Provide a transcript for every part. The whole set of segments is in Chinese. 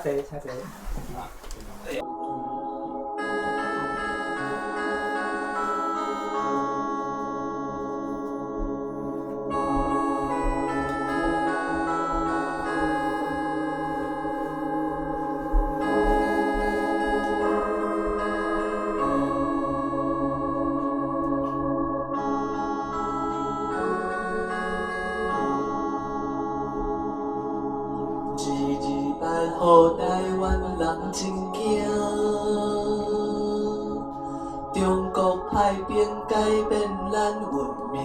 坐，请坐。予台湾人真惊，中国派兵改变咱运命，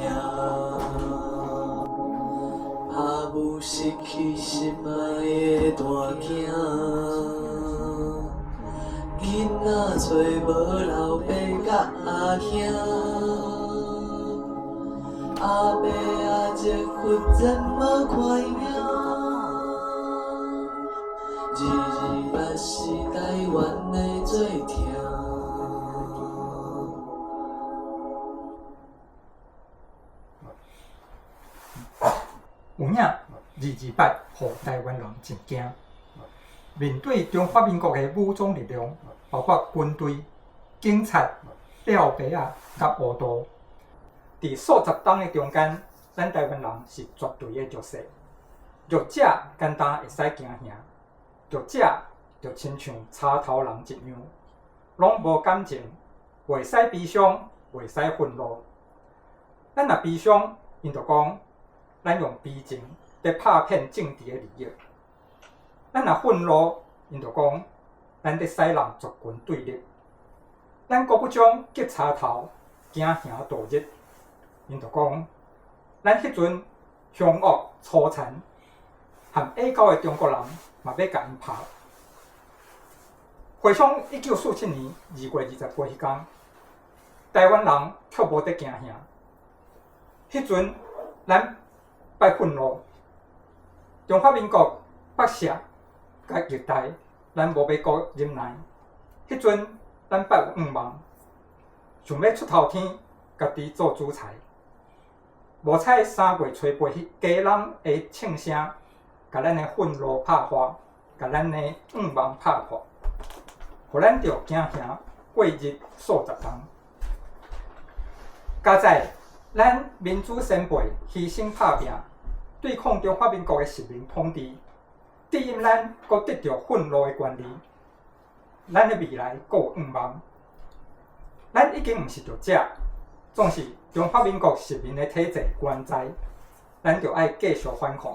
怕母失去心爱的大囝，囡仔找无老爸甲阿兄，阿爸阿姐忽然无看影。日日也是台湾的最疼。有影228，予台湾人真惊。面对中华民国的武装力量，包括军队、警察、廖白仔甲乌道，伫数十栋的中间，咱台湾人是绝对的弱势。弱者简单会使惊吓。弱者就亲像插头人一样，拢无感情，袂使悲伤，袂使愤怒。咱若悲伤，因就讲咱用悲情在拍骗政治的利益；咱若愤怒，因就讲咱在使人族群对立。咱国不将结插头，惊吓度日，因就讲咱迄阵凶恶粗残，含A9的中国人。嘛要甲因拍。回想1947年2月28迄天，台湾人却无得惊吓。迄阵咱拜愤怒，中华民国北下甲虐待，咱无要顾忍耐。迄阵咱拜有愿望，想要出头天，家己做主裁。无采3月初8迄家人的庆声。甲咱的愤怒拍花，甲咱的愿望拍破，互咱着惊吓过日数十天。加在咱民主先辈牺牲拍拼，对抗中华民国的实名统治，指引咱阁得到愤怒的权利。咱的未来阁有愿望。咱已经毋是弱者，总是中华民国实名的体制关在，咱着爱继续反抗。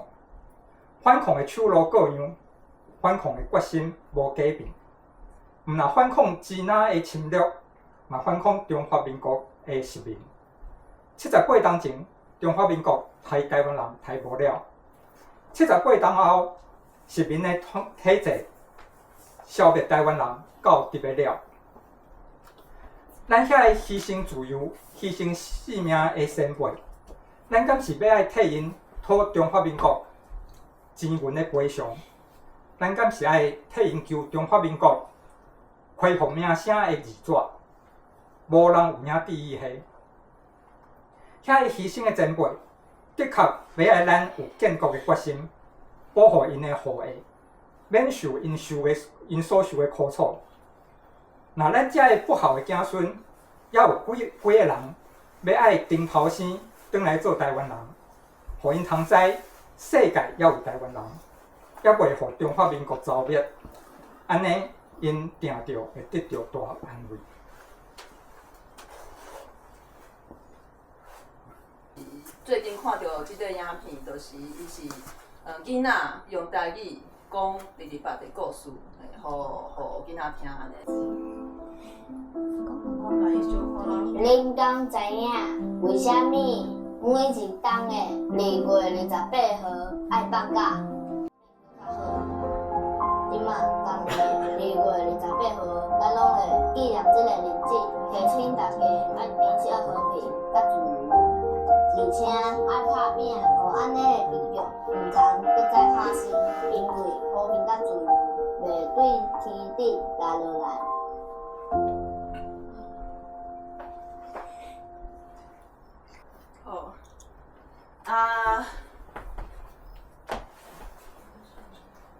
反抗的手路各样，反抗的决心无改变。毋若反抗支那的侵略，嘛反抗中华民国的实名。78当前，中华民国害台湾人害无了。78当后，实名的体制消灭台湾人到得了。咱遐牺牲自由、牺牲性命的先辈，咱敢是要爱替因讨中华民国？前文的赔偿，咱敢是爱替因求中华民国恢复名声的字纸，无人有影第一下。遐牺牲的前辈，的确要爱咱有建国的决心，保护因的后裔，免受因所受的苦楚。那咱遮的不孝的子孙，也有几个人要爱顶头生，转来做台湾人，互因通知。世界也有台湾人，也袂互中华民国遭灭，安尼因定着会得到大安慰。最近看到即个影片，就是伊是囡仔用台语讲228的故事，互囡仔听安尼。恁敢知影为虾米？每一冬的2月28号爱放假，即马当月2月28号，咱拢会纪念这个日子，提醒大家爱珍惜和平甲自由，而且爱拍拼，互安尼的力量毋通搁再发生，因为和平甲自由袂对天顶来落来。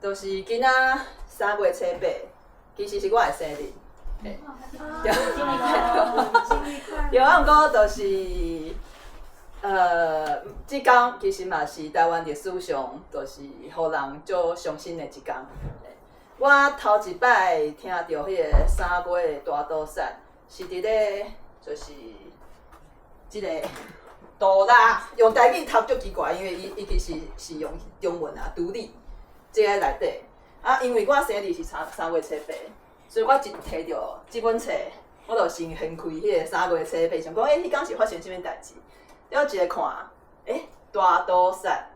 就是囡仔3月初8，其实是我的生日。对，对，啊，毋过就是即天其实嘛是台湾历史上就是互人足伤心的一天。我头一摆听到迄个3月的大刀山，是伫咧就是即个杜拉用台语读足奇怪，因为伊其实是用中文啊，独立即个内底。啊，因为我生日是3月初8，所以我一摕到即本册，我就先掀开迄个3月初8，想讲迄天是发生啥物代志？了一个看，大刀山。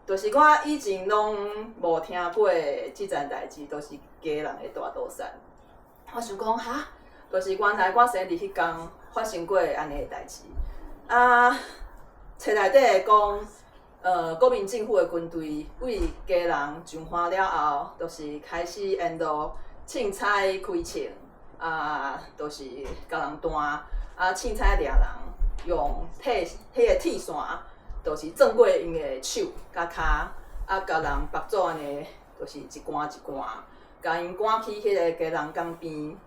就是我以前拢无听过即件代志，就是家人的大刀山。我想讲哈，就是原来我生日迄天发生过安尼的代志。啊，册内底讲，国民政府的军队为家人上岸了后，就是开始沿路凊彩开枪，就是甲人弹，凊彩掠人，用迄个铁线。就是撞过因的手甲骹，甲人绑做安尼，就是一关一关，甲因赶去迄个家人港边，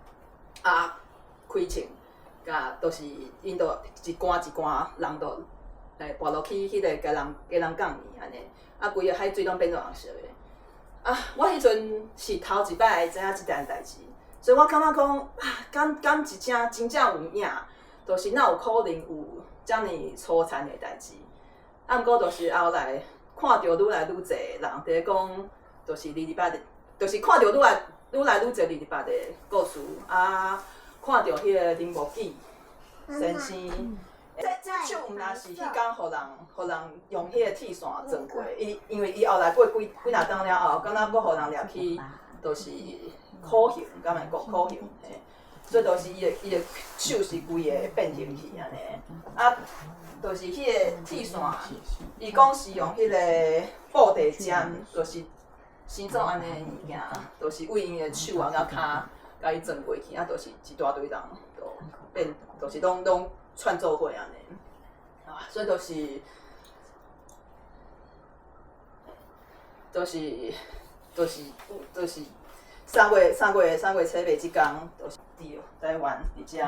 开枪，甲就是因就一关一关人就跋落去迄个家人港面安尼，规个海水拢变做红色的。我迄阵是头一摆知影即件代志，所以我感觉讲，敢真正有影，就是哪有可能有遮尔粗残的代志。毋过，就是后来看到愈来愈侪人伫讲，就是228的，就是看到愈来愈侪228的故事，看到迄个林无忌先生，这手毋若是迄天互人用迄个铁线撞过，因为伊后来过几若天了后，敢若佫互人掠去，就是酷刑，敢会讲酷刑，所以就是伊的手是规个变形去安尼，就是迄个铁线，伊讲是用迄个布袋针，就是生做安尼的物件，就是为因的手甲骹，甲伊撞过去，就是一大堆人都变，就是拢串做伙安尼，所以就是3月初8即天，就是伫台湾伫遮，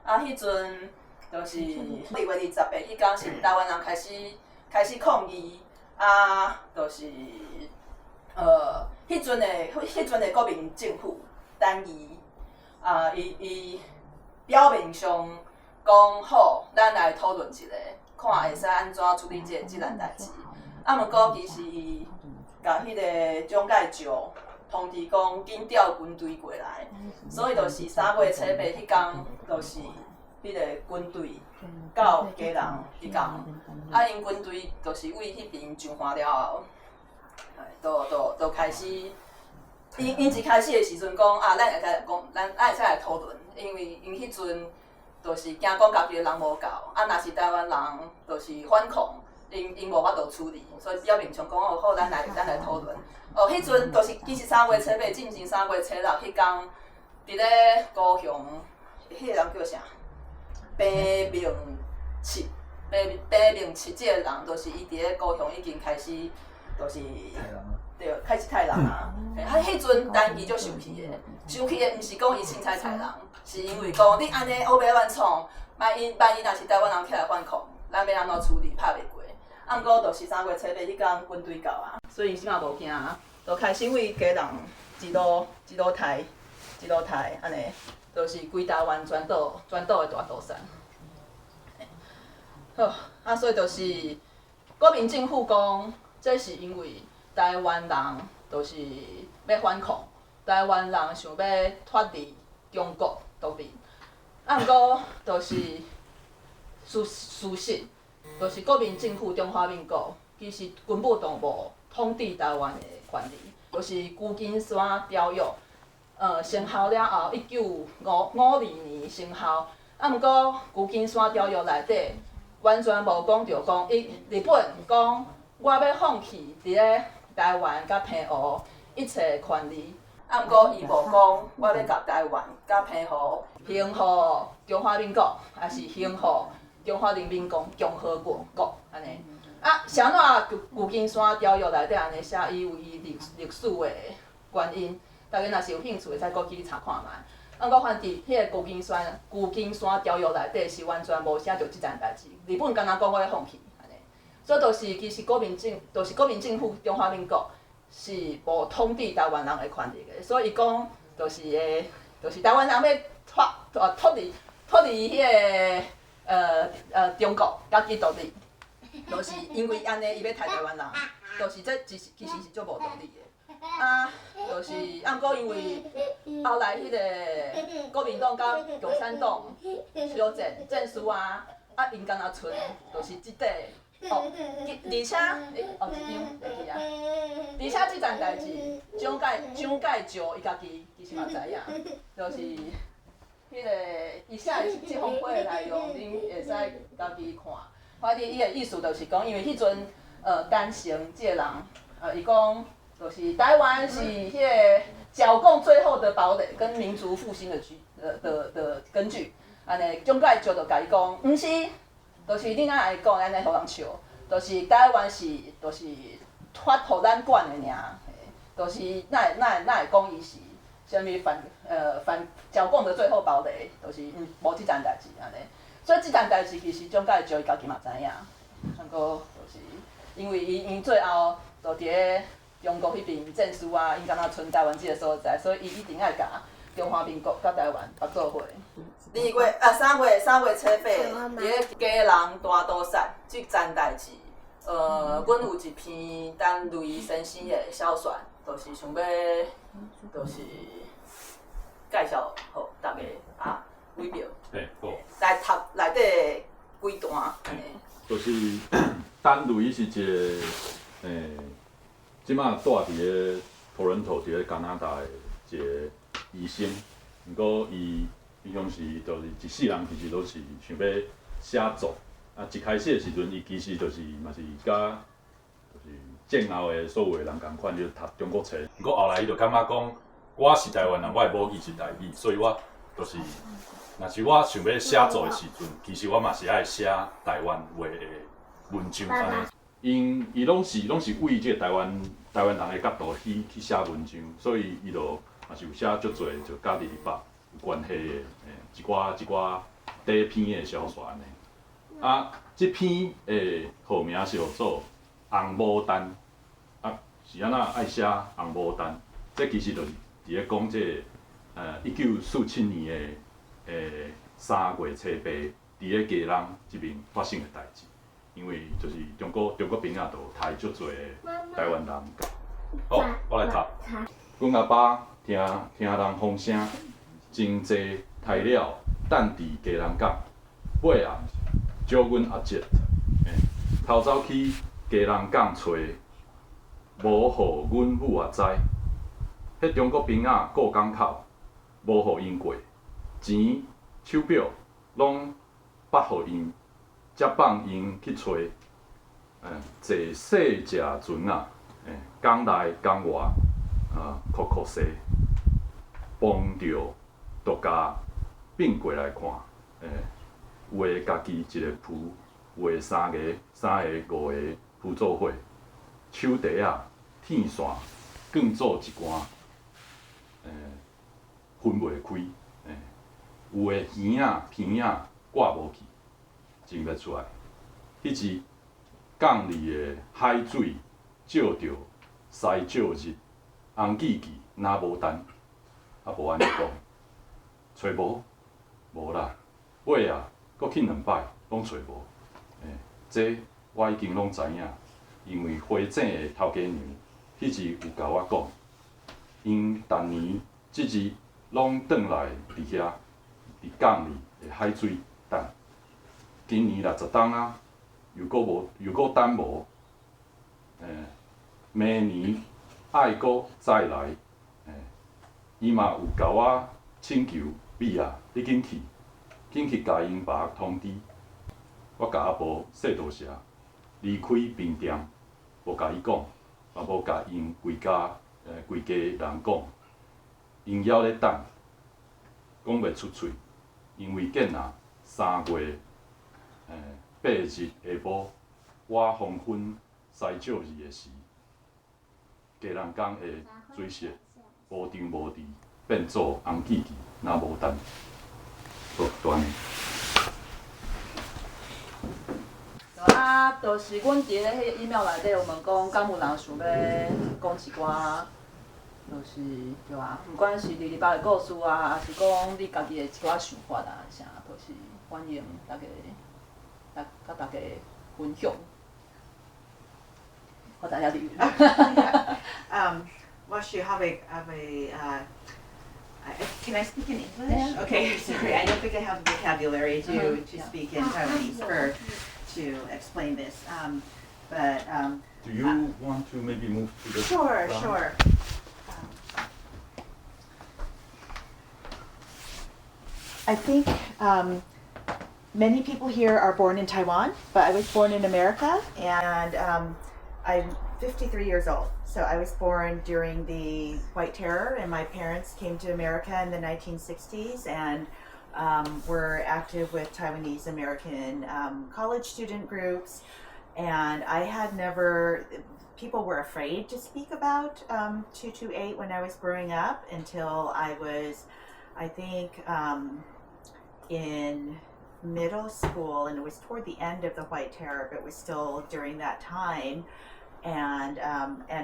迄阵。就是2月28迄天是台湾人开始抗议，就是迄阵的国民政府单义，伊表面上讲好，咱来讨论一下，看会使安怎处理即件代志。毋过其实伊甲迄个蒋介石通知讲紧调军队过来，所以就是3月初8迄天，就是迄个军队到家人迄天，因军队就是为迄边上岸了后，就开始，因一开始的时阵讲咱会使来讨论，因为因迄阵就是惊讲家己的人无够，若是台湾人就是反抗，因无法度处理，所以表面上讲好，咱来讨论。迄阵就是其实3月初8进前3月初6迄天，伫咧高雄，迄个人叫啥？白明七即个人，就是伊伫咧高雄已经开始，就是对，开始杀人啊！迄阵单义足生气的，生气的毋是讲伊凊彩杀人，是因为讲你安尼黑白乱闯，万一若是台湾人起来反抗，咱要安怎处理，拍袂过。毋过就是3月初8迄天军队到啊，所以伊嘛无惊，就开始为家人一路抬安尼。就是规台湾全岛的大刀山。好，所以就是国民政府讲，这是因为台湾人就是要反抗，台湾人想要脱离中国独立。毋过就是事实，就是国民政府中华民国其实根本就无统治台湾的权利，就是旧金山条约。生效了后，1952年生效。毋过旧金山条约内底完全无讲着讲，日本讲我要放弃伫咧台湾甲澎湖一切权利。毋过伊无讲我要甲台湾甲澎湖还互中华民国，还是还互中华人民共和国安尼。是安怎旧金山条约内底安尼写？伊有伊历史的原因。大家若是有兴趣，会使过去查看觅。啊，我发现伫迄个旧金山条约内底是完全无写着即件代志，日本敢若讲我要放弃安尼，所以其实国民政府中华民国是无统治台湾人的权利的，所以伊讲就是台湾人要脱离迄个中国甲去独立，就是因为安尼伊要杀台湾人，就是这其实是足无道理的。啊，就是啊，毋过因为后来迄个国民党甲共产党小战输啊，因敢若剩就是即块哦，而且一张袂记啊，而且即件代志蒋介石伊家己其实嘛知影，就是迄个伊写的即封信的内容，恁会使家己看。反正伊的意思就是讲，因为迄阵单成即个人伊讲。就是台湾是迄个剿共最后的堡垒跟民族复兴的根据，安尼蒋介石就甲伊讲，毋是，就是恁安尼讲，安尼互人笑，就是台湾就是发互咱管的尔，就是哪会讲伊是啥物反剿共的最后堡垒，就是无即件代志安尼，所以即件代志其实蒋介石伊家己嘛知影，不过就是因为伊最后就伫咧。中国迄边战输啊，因敢若剩台湾即个所在，所以伊一定爱甲中华民国甲台湾合作伙。3月初八，伫咧家人大屠杀即件代志，阮有一篇等雷先生的小说，就是想要，就是介绍互大家啊，几秒。嘿，好。来读内底几段安尼。就是等雷是一个即摆住伫个托伦托，伫个加拿大的一个医生，毋过伊当时就是一世人，其实都是想要写作。啊，一开始的时阵，伊其实就是嘛是甲就是战后的所有的人共款，就读中国册。毋过后来伊就感觉讲，我是台湾人，我的母语是台语，所以我就是，若是我想要写作的时阵，其实我嘛是爱写台湾话的文章安尼。伊拢是为即个台湾人的角度去写文章，所以伊就也是有写足侪就甲日北有关系的，一寡短篇的小说安尼。啊，即篇的号名是叫做《红牡丹》，啊是安那爱写红牡丹，这其实就是伫咧讲即1947年的3月初八，伫咧家人即边发生的代志。因为就是中国边仔就杀足侪台湾人。好，我来读。阮阿爸听人风声，真济杀了，等伫家人港。尾暗招阮阿叔，偷走去家人港找，无互阮母阿知。迄中国边仔过港口，无互因过，钱手表拢拨互因。才放因去找，坐洗食船啊，港内港外，酷西，碰着独家并过来看，有诶家己一个铺，有诶3个、5个铺做伙，手底啊天线更做一竿，分袂开，有诶鱼啊片啊挂无去。真袂出来，迄日港里的海水照着西照日，红记记若无等，啊无安尼讲，找无啦，尾啊，搁去2摆，拢找无，这我已经拢知影，因为花井的头家娘，迄日有甲我讲，因逐年即日拢转来伫遐，伫港里的海水等。今年60冬啊，又搁等无，明年爱搁再来，伊嘛有甲我请求，米啊，你紧去甲因爸通知。我甲阿婆说多谢，离开便店，无甲伊讲，也无甲因规家人讲，因还咧等，讲袂出嘴，因为见啊3月。8日下晡，我黄昏西照日的时，家人港的水色无定无治，变做红记记，若无等，就安尼。啊，就是阮伫咧迄个 email 内底有问讲，敢有人想要讲一寡，就是对啊，毋管是二二八的故事啊，还是讲你家己的一寡想法啊，啥，就是欢迎大家甲大家分享。我大家理解。Well, you have can I speak in English? Yeah. Okay, sorry, I don't think I have the vocabulary to Yeah. speak in Taiwanese to explain this. Do you want to maybe move to the Sure, front? sure. I think many people here are born in Taiwan, but I was born in America, and I'm 53 years old. So I was born during the White Terror, and my parents came to America in the 1960s and were active with Taiwanese American college student groups. And I had never, people were afraid to speak about 228 when I was growing up until I was, I think, in middle school, and it was toward the end of the White Terror, but it was still during that time. And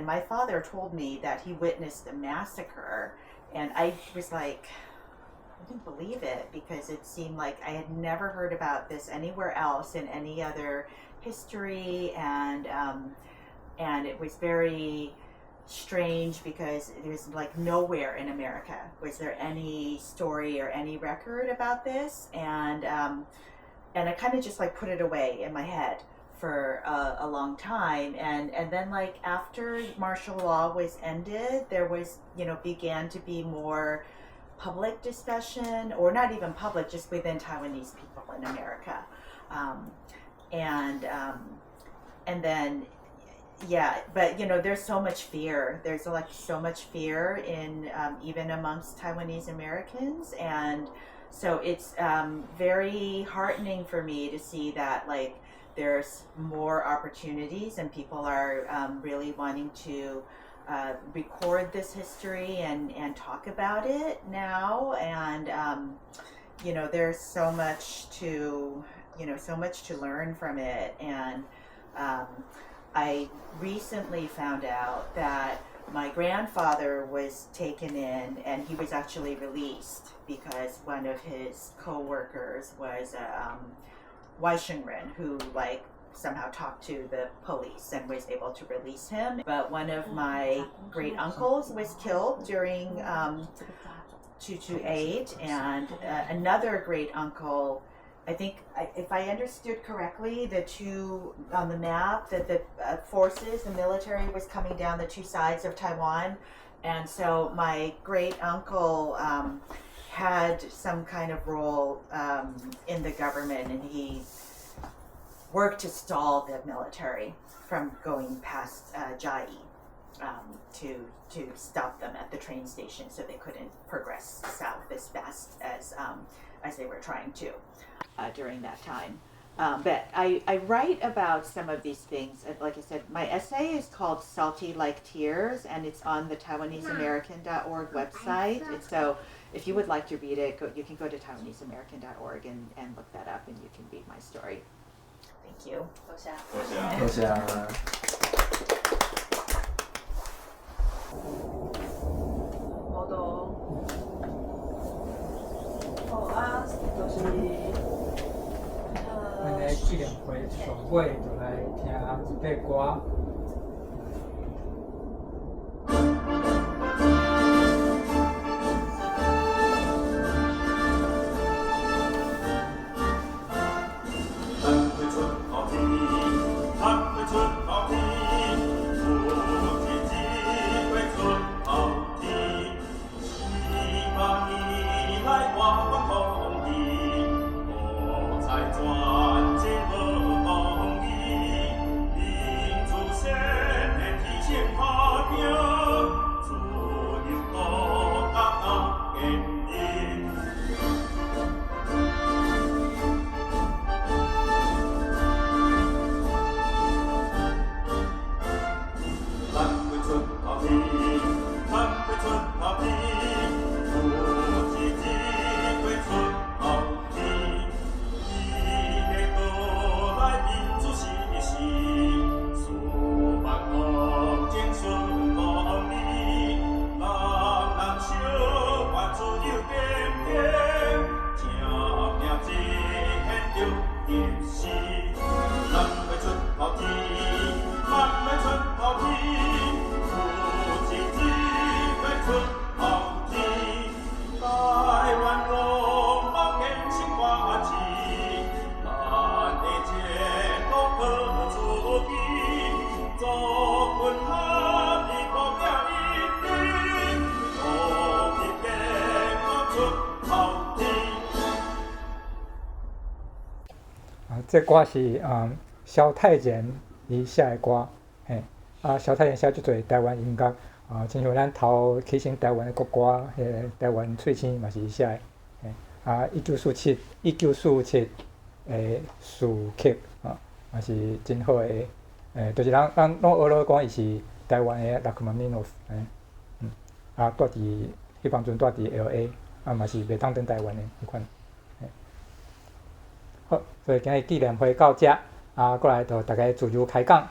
my father told me that he witnessed the massacre, and I was like, I didn't believe it because it seemed like I had never heard about this anywhere else in any other history, and it was very strange because there's like nowhere in America was there any story or any record about this, and I kind of just like put it away in my head for a long time, and then like after martial law was ended, there was, you know, began to be more public discussion, or not even public, just within Taiwanese people in America, and then yeah, but you know, there's so much fear. There's like so much fear in even amongst Taiwanese Americans, and so it's very heartening for me to see that like there's more opportunities and people are really wanting to record this history and talk about it now, and you know, there's so much to learn from it, and I recently found out that my grandfather was taken in and he was actually released because one of his co-workers was a Waishengren who like somehow talked to the police and was able to release him. But one of my great uncles was killed during 228, and another great uncle, I think, if I understood correctly, the two on the map, that the forces, the military was coming down the two sides of Taiwan. And so my great uncle had some kind of role in the government, and he worked to stall the military from going past Jai to stop them at the train station so they couldn't progress south as fast as they were trying to. During that time. But I write about some of these things. Like I said, my essay is called Salty Like Tears, and it's on the TaiwaneseAmerican.org website. And so if you would like to read it, you can go to TaiwaneseAmerican.org and look that up, and you can read my story. Thank you. 多谢。我都好啊，就是咱个纪念会上尾就来听一首歌。转进了梦里，民族。这歌是萧泰然伊写的歌，嘿，萧泰然写足侪台湾音乐，亲像咱头起身台湾的国歌，台湾翠青嘛是伊写的，嘿，1947的序曲，嘛是真好的，就是咱拢学了讲伊是台湾的拉克曼尼诺夫，住伫迄帮阵住伫 LA，嘛是袂当转台湾的迄款。好，所以今日纪念会到遮，过来就大家自由开讲。